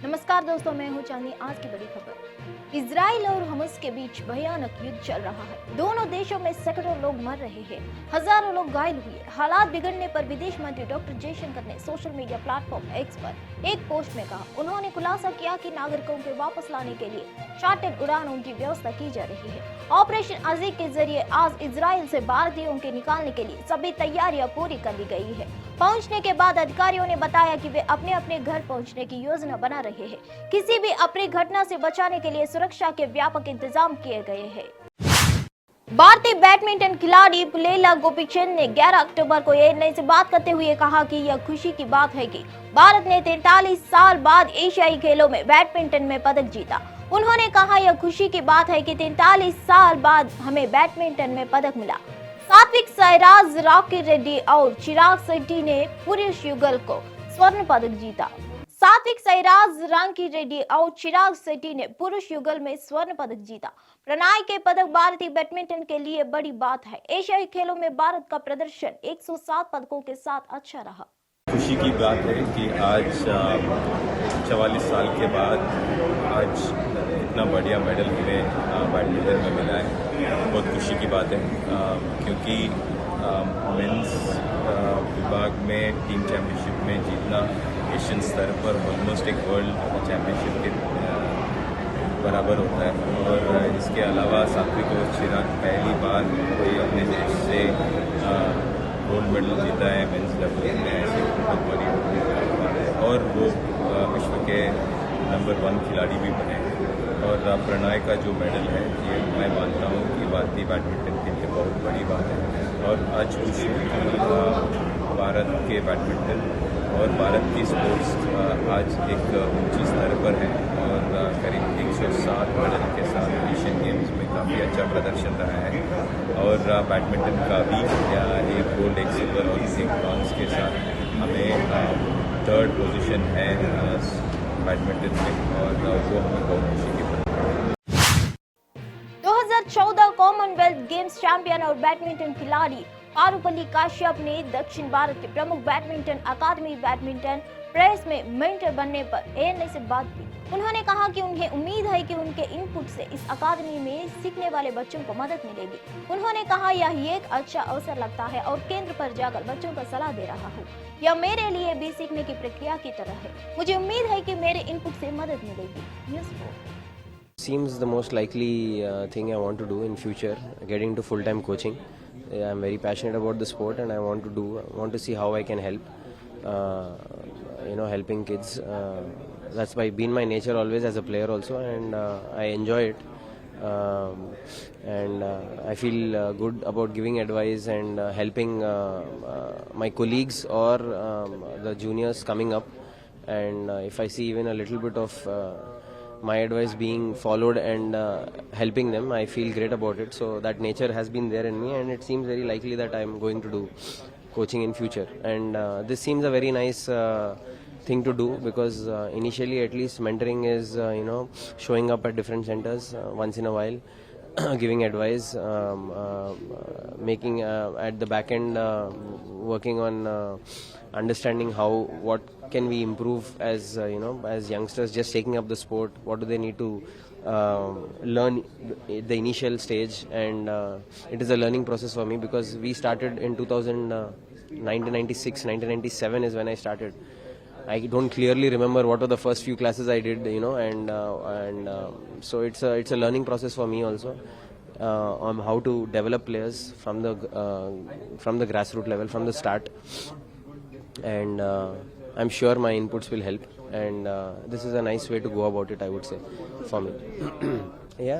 नमस्कार दोस्तों, मैं हूं चांदी। आज की बड़ी खबर, इजराइल और हमास के बीच भयानक युद्ध चल रहा है। दोनों देशों में सैकड़ों लोग मर रहे हैं, हजारों लोग घायल हुए। हालात बिगड़ने पर विदेश मंत्री डॉक्टर जयशंकर ने सोशल मीडिया प्लेटफॉर्म एक्स पर एक पोस्ट में कहा। उन्होंने खुलासा किया कि नागरिकों के वापस लाने के लिए चार्टर्ड उड़ानों की व्यवस्था की जा रही है। ऑपरेशन अजीज के जरिए आज इजराइल से भारतीयों के निकालने के लिए सभी तैयारियां पूरी कर ली गई है। पहुंचने के बाद अधिकारियों ने बताया कि वे अपने अपने घर पहुंचने की योजना बना रहे हैं। किसी भी अप्रिय घटना से बचाने के लिए सुरक्षा के व्यापक इंतजाम किए गए हैं। भारतीय बैडमिंटन खिलाड़ी पुलेला गोपीचंद ने 11 अक्टूबर को एएनआई से बात करते हुए कहा कि यह खुशी की बात है कि भारत ने 43 साल बाद एशियाई खेलों में बैडमिंटन में पदक जीता। उन्होंने कहा, यह खुशी की बात है कि 43 साल बाद हमें बैडमिंटन में पदक मिला। सात्विक साईराज रांकीरेड्डी और चिराग शेट्टी ने पुरुष युगल को स्वर्ण पदक जीता। सात्विक साईराज रांकीरेड्डी और चिराग शेट्टी ने पुरुष युगल में स्वर्ण पदक जीता। प्रणय के पदक भारतीय बैडमिंटन के लिए बड़ी बात है। एशियाई खेलों में भारत का प्रदर्शन 107 पदकों के साथ अच्छा रहा। खुशी की बात है कि आज 44 साल के बाद आज इतना बढ़िया मेडल हमें बैडमिंटन में मिला है। बहुत खुशी की बात है क्योंकि मेंस विभाग में टीम चैंपियनशिप में जीतना एशियन स्तर पर ऑलमोस्ट एक वर्ल्ड चैंपियनशिप के बराबर होता है। और इसके अलावा सात्विक और चिराग पहली बार कोई अपने देश से गोल्ड मेडल जीता है मेंस लेवल में, ऐसी बहुत बड़ी बात है। और वो विश्व के नंबर 1 खिलाड़ी भी बने हैं। और प्रणय का जो मेडल है ये मैं मानता हूँ कि भारतीय बैडमिंटन के लिए बहुत बड़ी बात है। और आज खुशी कि भारत के बैडमिंटन और भारत की स्पोर्ट्स आज एक ऊंची स्तर पर है और करीब 107 मेडल के साथ एशियन गेम्स में काफ़ी अच्छा प्रदर्शन रहा है। और बैडमिंटन का भी एक गोल्ड, एक सिल्वर और एक ब्रॉन्ज के साथ हमें 3rd पोजीशन है बैडमिंटन में और वो हमें बहुत खुशी की बात है। 2014 कॉमनवेल्थ गेम्स चैंपियन और बैडमिंटन खिलाड़ी पारुपल्ली कश्यप ने दक्षिण भारत के प्रमुख बैडमिंटन अकादमी बैडमिंटन प्रेस में मेंटर बनने पर एएनआई से बात की। उन्होंने कहा कि उन्हें उम्मीद है कि उनके इनपुट से इस अकादमी में सीखने वाले बच्चों को मदद मिलेगी। उन्होंने कहा, यह एक अच्छा अवसर लगता है और केंद्र पर जाकर बच्चों को सलाह दे रहा हूँ। यह मेरे लिए भी सीखने की प्रक्रिया की तरह है। मुझे उम्मीद है कि मेरे इनपुट से मदद मिलेगी। Seems the most likely thing I want to do in future, getting to full-time coaching. I'm very passionate about the sport and I want to see how I can help, helping kids. That's been my nature always as a player also, and I enjoy it. And I feel good about giving advice and helping my colleagues or the juniors coming up. And if I see even a little bit of my advice being followed and helping them, I feel great about it. So that nature has been there in me, and it seems very likely that I'm going to do coaching in future. And this seems a very nice thing to do because initially at least mentoring is showing up at different centers once in a while, giving advice, making at the back end working on understanding what can we improve as as youngsters just taking up the sport. What do they need to learn at the initial stage, and it is a learning process for me because we started in 1996, 1997 is when I started. I don't clearly remember what were the first few classes I did, and so it's a learning process for me also on how to develop players from the grassroots level, from the start. And I'm sure my inputs will help, and this is a nice way to go about it, I would say, for me. Yeah.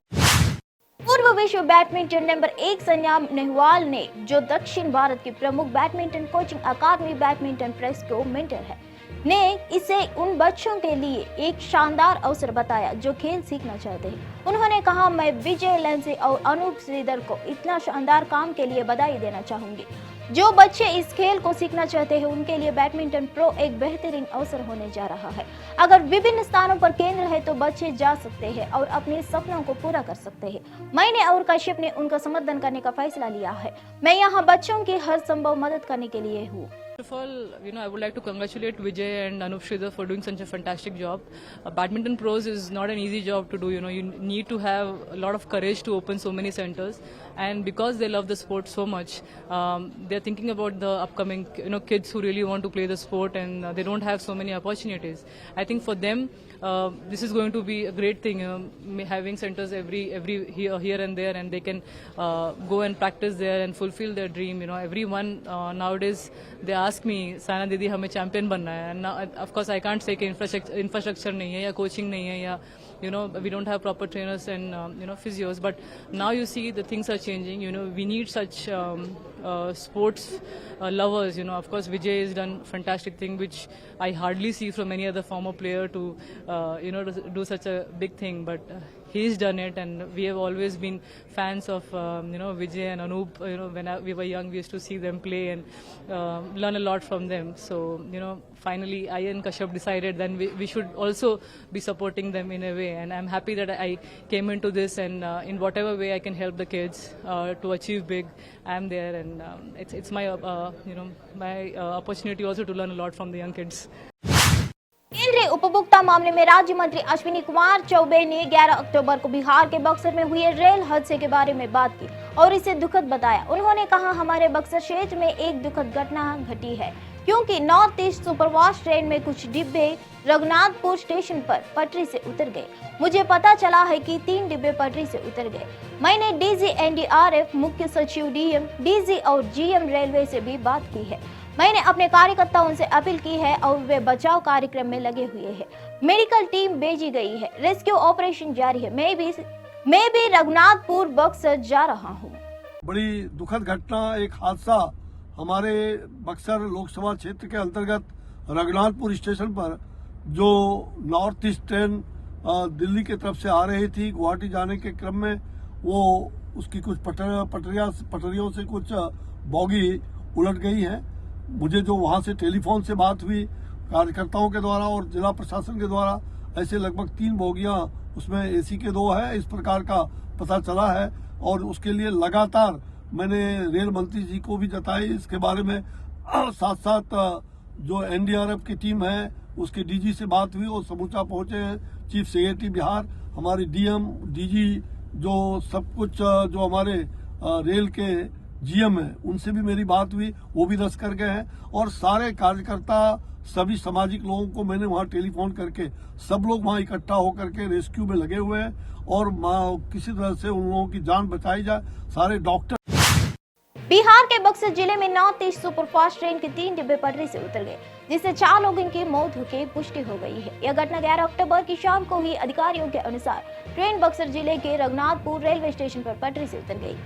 पूर्व विश्व badminton number 1 Sania Nehwal ने, जो दक्षिण भारत की प्रमुख badminton coaching अकादमी badminton press को mentor है, ने इसे उन बच्चों के लिए एक शानदार अवसर बताया जो खेल सीखना चाहते हैं। उन्होंने कहा, मैं विजय लेंसे और अनूप श्रीधर को इतना शानदार काम के लिए बधाई देना चाहूंगी। जो बच्चे इस खेल को सीखना चाहते हैं उनके लिए बैडमिंटन प्रो एक बेहतरीन अवसर होने जा रहा है। अगर विभिन्न स्थानों पर केंद्र है तो बच्चे जा सकते हैं और अपने सपनों को पूरा कर सकते हैं। मैंने और कश्यप ने उनका समर्थन करने का फैसला लिया है। मैं यहाँ बच्चों की हर संभव मदद करने के लिए हूँ। First of all, I would like to congratulate Vijay and Anup Sridhar for doing such a fantastic job. Badminton pros is not an easy job to do. You need to have a lot of courage to open so many centers, and because they love the sport so much, they're thinking about the upcoming kids who really want to play the sport, and they don't have so many opportunities. I think for them, this is going to be a great thing, having centers every here and there, and they can go and practice there and fulfill their dream. Everyone nowadays they ask me, Sana Didi, हमें champion बनना है, and now, of course I can't say कि infrastructure नहीं है या coaching नहीं है या we don't have proper trainers and physios, but now you see the things are changing. We need such sports lovers. Of course Vijay has done fantastic thing which I hardly see from any other former player to to do such a big thing, but he's done it, and we have always been fans of Vijay and Anup. When we were young, we used to see them play and learn a lot from them. So finally I and Kashyap decided then we should also be supporting them in a way, and I'm happy that I came into this, and in whatever way I can help the kids to achieve big, I'm there, and it's my my opportunity also to learn a lot from the young kids. केंद्रीय उपभोक्ता मामले में राज्य मंत्री अश्विनी कुमार चौबे ने 11 अक्टूबर को बिहार के बक्सर में हुए रेल हादसे के बारे में बात की और इसे दुखद बताया। उन्होंने कहा, हमारे बक्सर क्षेत्र में एक दुखद घटना घटी है, क्योंकि नॉर्थ ईस्ट सुपरफास्ट ट्रेन में कुछ डिब्बे रघुनाथपुर स्टेशन पर पटरी से उतर गए। मुझे पता चला है कि 3 डिब्बे पटरी से उतर गए। मैंने डीजी एनडीआरएफ, मुख्य सचिव डीएम, डीजी और जीएम रेलवे से भी बात की है। मैंने अपने कार्यकर्ताओं से अपील की है और वे बचाव कार्यक्रम में लगे हुए हैं। मेडिकल टीम भेजी गई है, रेस्क्यू ऑपरेशन जारी है। मैं भी रघुनाथपुर बक्सर जा रहा हूँ। बड़ी दुखद घटना, एक हादसा हमारे बक्सर लोकसभा क्षेत्र के अंतर्गत रघुनाथपुर स्टेशन पर जो नॉर्थ ईस्ट ट्रेन दिल्ली की तरफ से आ रही थी गुवाहाटी जाने के क्रम में, वो उसकी कुछ पटरियों से कुछ बोगी उलट गई है। मुझे जो वहां से टेलीफोन से बात हुई कार्यकर्ताओं के द्वारा और जिला प्रशासन के द्वारा, ऐसे लगभग 3 बोगियां उसमें एसी के 2 है, इस प्रकार का पता चला है। और उसके लिए लगातार मैंने रेल मंत्री जी को भी जताई इसके बारे में, साथ साथ जो एनडीआरएफ की टीम है उसके डीजी से बात हुई और समूचा पहुंचे हैं, चीफ सेक्रेटरी बिहार, हमारे डीएम, डीजी, जो सब कुछ जो हमारे रेल के जीएम है उनसे भी मेरी बात हुई, वो भी रस कर गए हैं। और सारे कार्यकर्ता, सभी सामाजिक लोगों को मैंने वहां टेलीफोन करके सब लोग वहां इकट्ठा होकर के रेस्क्यू में लगे हुए हैं और किसी तरह से उन लोगों की जान बचाई जाए। सारे डॉक्टर। बिहार के बक्सर जिले में नॉर्थ ईस्ट सुपरफास्ट ट्रेन के 3 डिब्बे पटरी से उतर गए, जिससे 4 लोगों की मौत की पुष्टि हो गई है। यह घटना 11 अक्टूबर की शाम को हुई। अधिकारियों के अनुसार ट्रेन बक्सर जिले के रघुनाथपुर रेलवे स्टेशन पर पटरी से उतर गई।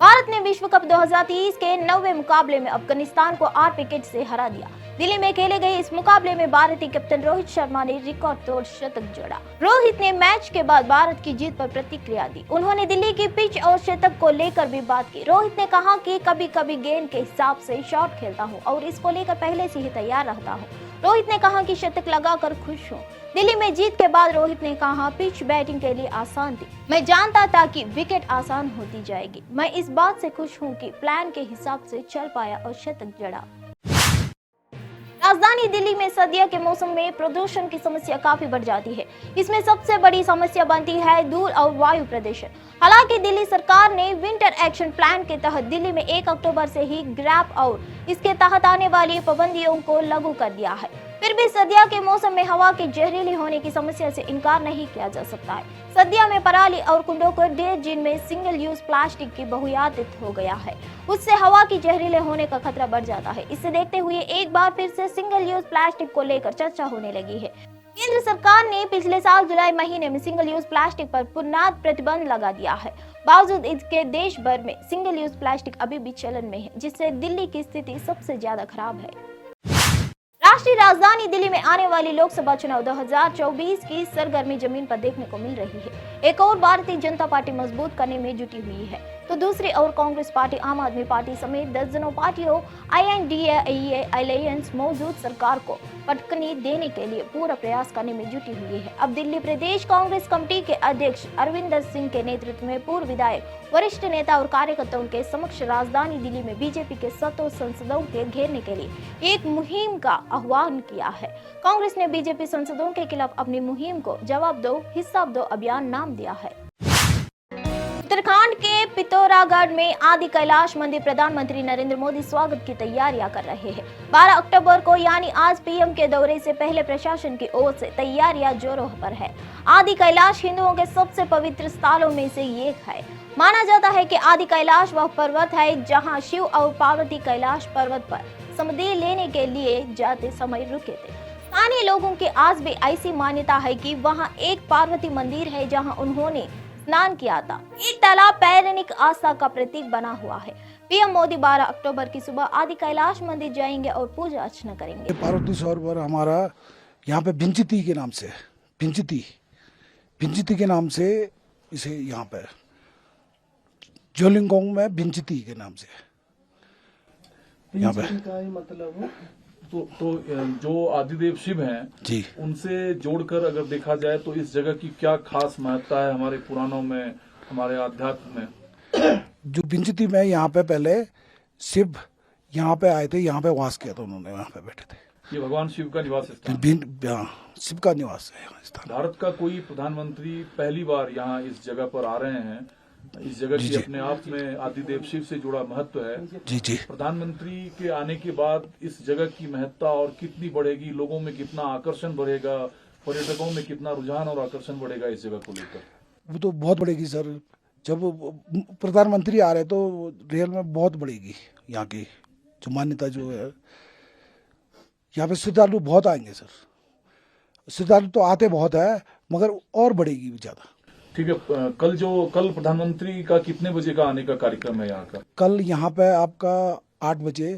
भारत ने विश्व कप 2023 के 9वें मुकाबले में अफगानिस्तान को 8 विकेट से हरा दिया। दिल्ली में खेले गए इस मुकाबले में भारतीय कैप्टन रोहित शर्मा ने रिकॉर्ड तोड़ शतक जोड़ा। रोहित ने मैच के बाद भारत की जीत पर प्रतिक्रिया दी। उन्होंने दिल्ली की पिच और शतक को लेकर भी बात की। रोहित ने कहा कि कभी कभी गेंद के हिसाब से शॉट खेलता हूं और इसको लेकर पहले से ही तैयार रहता हूं। रोहित ने कहा कि शतक लगाकर खुश हूं। दिल्ली में जीत के बाद रोहित ने कहा, पिच बैटिंग के लिए आसान थी। मैं जानता था कि विकेट आसान होती जाएगी। मैं इस बात से खुश हूं कि प्लान के हिसाब से चल पाया और शतक जड़ा। राजधानी दिल्ली में सर्दियों के मौसम में प्रदूषण की समस्या काफी बढ़ जाती है। इसमें सबसे बड़ी समस्या बनती है धूल और वायु प्रदूषण। हालांकि दिल्ली सरकार ने विंटर एक्शन प्लान के तहत दिल्ली में 1 अक्टूबर से ही ग्रैप और इसके तहत आने वाली पाबंदियों को लागू कर दिया है। फिर भी सर्दियों के मौसम में हवा के जहरीले होने की समस्या से इनकार नहीं किया जा सकता है। सर्दियों में पराली और कुंडों को ढेर जिनमें सिंगल यूज प्लास्टिक की बहुतायत हो गया है, उससे हवा की जहरीले होने का खतरा बढ़ जाता है। इसे देखते हुए एक बार फिर से सिंगल यूज प्लास्टिक को लेकर चर्चा होने लगी है। केंद्र सरकार ने पिछले साल जुलाई महीने में सिंगल यूज प्लास्टिक पर पूर्णतः प्रतिबंध लगा दिया है। बावजूद इसके देश भर में सिंगल यूज प्लास्टिक अभी भी चलन में है, जिससे दिल्ली की स्थिति सबसे ज्यादा खराब है। राष्ट्रीय राजधानी दिल्ली में आने वाली लोकसभा चुनाव 2024 की सरगर्मी जमीन पर देखने को मिल रही है। एक और भारतीय जनता पार्टी मजबूत करने में जुटी हुई है, तो तो दूसरी ओर कांग्रेस पार्टी, आम आदमी पार्टी समेत दर्जनों पार्टियों INDA अलायंस मौजूद सरकार को पटकनी देने के लिए पूरा प्रयास करने में जुटी हुई है। अब दिल्ली प्रदेश कांग्रेस कमेटी के अध्यक्ष अरविंदर सिंह के नेतृत्व में पूर्व विधायक, वरिष्ठ नेता और कार्यकर्ताओं के समक्ष राजधानी दिल्ली में बीजेपी के 7 सांसदों के घेरने के लिए एक मुहिम का आह्वान किया है। कांग्रेस ने बीजेपी सांसदों के खिलाफ अपनी मुहिम को जवाब दो हिसाब दो अभियान नाम दिया है। उत्तराखंड के पिथौरागढ़ में आदि कैलाश मंदिर प्रधानमंत्री नरेंद्र मोदी स्वागत की तैयारियां कर रहे हैं। 12 अक्टूबर को यानी आज पीएम के दौरे से पहले प्रशासन की ओर से तैयारियां जोरों पर है। आदि कैलाश हिंदुओं के सबसे पवित्र स्थलों में से एक है। माना जाता है कि आदि कैलाश वह पर्वत है जहां शिव और पार्वती कैलाश पर्वत पर समाधि लेने के लिए जाते समय रुके थे। स्थानीय लोगों की आज भी ऐसी मान्यता है कि वहां एक पार्वती मंदिर है जहां उन्होंने स्नान किया था। एक तालाब पौराणिक आस्था का प्रतीक बना हुआ है। पीएम मोदी 12 अक्टूबर की सुबह आदि कैलाश मंदिर जाएंगे और पूजा अर्चना करेंगे। पार्वती सरोवर हमारा यहाँ पे भिंचती के नाम से, भिंचती के नाम से इसे यहाँ पे जोलिंगोंग में भिंचती के नाम से यहाँ पे का ही मतलब तो जो आदिदेव शिव हैं जी, उनसे जोड़कर अगर देखा जाए तो इस जगह की क्या खास महत्ता है हमारे पुराणों में, हमारे आध्यात्म में? जो भिंचती में यहाँ पे पहले शिव यहाँ पे आए थे, यहाँ पे वास किया था उन्होंने, यहाँ पे बैठे थे। ये भगवान शिव का निवास स्थान, शिव का निवास है यहाँ स्थान। भारत का कोई प्रधानमंत्री पहली बार यहाँ इस जगह पर आ रहे हैं। इस जगह की अपने आप में आदिदेव शिव से जुड़ा महत्व है। जी जी, प्रधानमंत्री के आने के बाद इस जगह की महत्ता और कितनी बढ़ेगी, लोगों में कितना आकर्षण बढ़ेगा, पर्यटकों में कितना रुझान और आकर्षण बढ़ेगा इस जगह को लेकर? वो तो बहुत बढ़ेगी सर। जब प्रधानमंत्री आ रहे तो रियल में बहुत बढ़ेगी यहाँ की जो मान्यता जो है। यहाँ पे श्रद्धालु बहुत आएंगे सर, श्रद्धालु तो आते बहुत है मगर और बढ़ेगी ज्यादा। ठीक है, कल प्रधानमंत्री का कितने बजे का आने का कार्यक्रम है यहाँ का? कल यहाँ पे आपका 8 बजे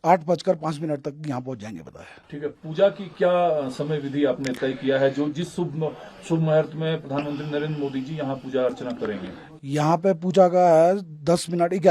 8:05 तक यहाँ पहुँच जाएंगे बताया। ठीक है, पूजा की क्या समय विधि आपने तय किया है जो जिस शुभ मुहूर्त में प्रधानमंत्री नरेंद्र मोदी जी यहाँ पूजा अर्चना करेंगे? यहाँ पे पूजा का 10 मिनट